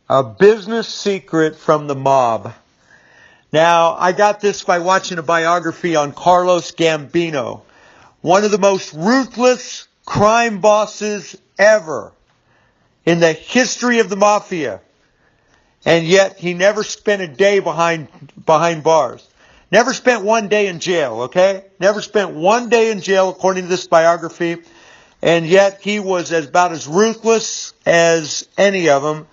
A business secret from the mob. Now, I got this by watching a biography on Carlos Gambino, one of the most ruthless crime bosses ever in the history of the mafia. And yet, he never spent a day behind bars. Never spent one day in jail, okay? Never spent one day in jail, according to this biography. And yet, he was about as ruthless as any of them.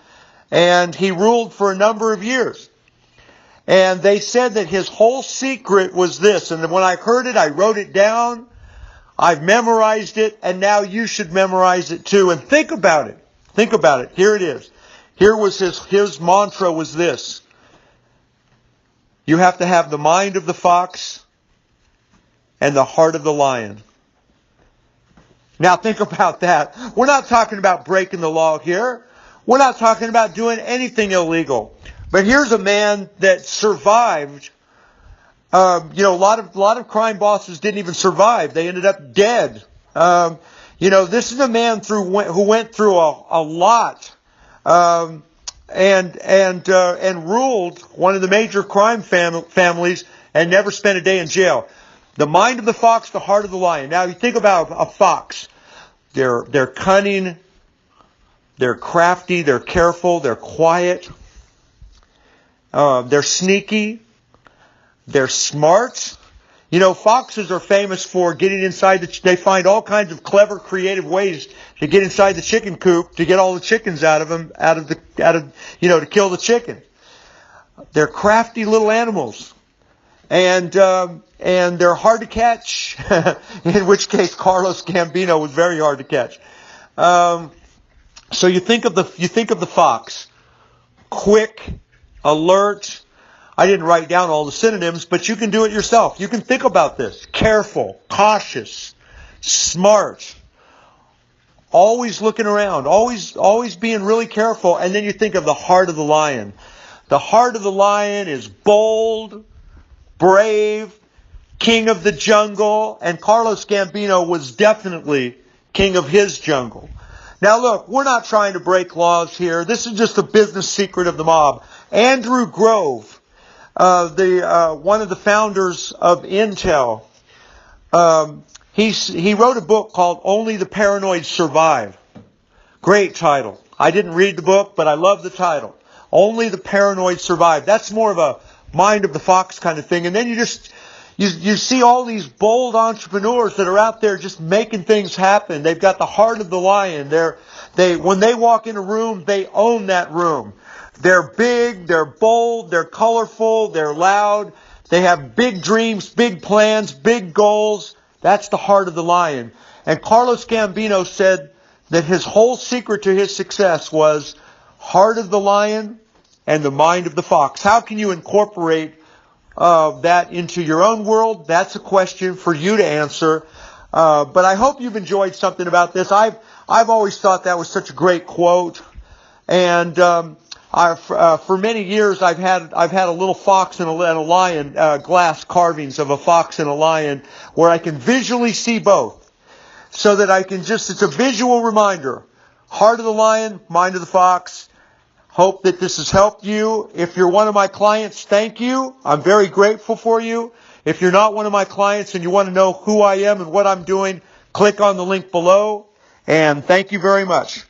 And he ruled for a number of years. And they said that his whole secret was this. And when I heard it, I wrote it down. I've memorized it. And now you should memorize it too. And think about it. Think about it. Here it is. Here was his mantra was this. You have to have the mind of the fox and the heart of the lion. Now think about that. We're not talking about breaking the law here. We're not talking about doing anything illegal. But here's a man that survived. A lot of crime bosses didn't even survive. They ended up dead. This is a man who went through a lot, and ruled one of the major crime families and never spent a day in jail. The mind of the fox, the heart of the lion. Now you think about a fox. They're cunning. They're crafty, they're careful, they're quiet, they're sneaky, they're smart. Foxes are famous for getting inside they find all kinds of clever, creative ways to get inside the chicken coop to get all the chickens out of to kill the chicken. They're crafty little animals. And they're hard to catch, in which case Carlos Gambino was very hard to catch. So you think of the fox, quick, alert. I didn't write down all the synonyms, but you can do it yourself. You can think about this. Careful, cautious, smart, always looking around, always being really careful. And then you think of the heart of the lion. The heart of the lion is bold, brave, king of the jungle, and Carlos Gambino was definitely king of his jungle. Now look, we're not trying to break laws here. This is just a business secret of the mob. Andrew Grove, one of the founders of Intel, he wrote a book called Only the Paranoid Survive. Great title. I didn't read the book, but I love the title. Only the Paranoid Survive. That's more of a mind of the fox kind of thing. And then you see all these bold entrepreneurs that are out there just making things happen. They've got the heart of the lion. When they walk in a room, they own that room. They're big, they're bold, they're colorful, they're loud. They have big dreams, big plans, big goals. That's the heart of the lion. And Carlos Gambino said that his whole secret to his success was heart of the lion and the mind of the fox. How can you incorporate that into your own world? That's a question for you to answer. But I hope you've enjoyed something about this. I've always thought that was such a great quote. And for many years I've had a little fox and a lion, glass carvings of a fox and a lion where I can visually see both. So that it's a visual reminder. Heart of the lion, mind of the fox. Hope that this has helped you. If you're one of my clients, thank you. I'm very grateful for you. If you're not one of my clients and you want to know who I am and what I'm doing, click on the link below. And thank you very much.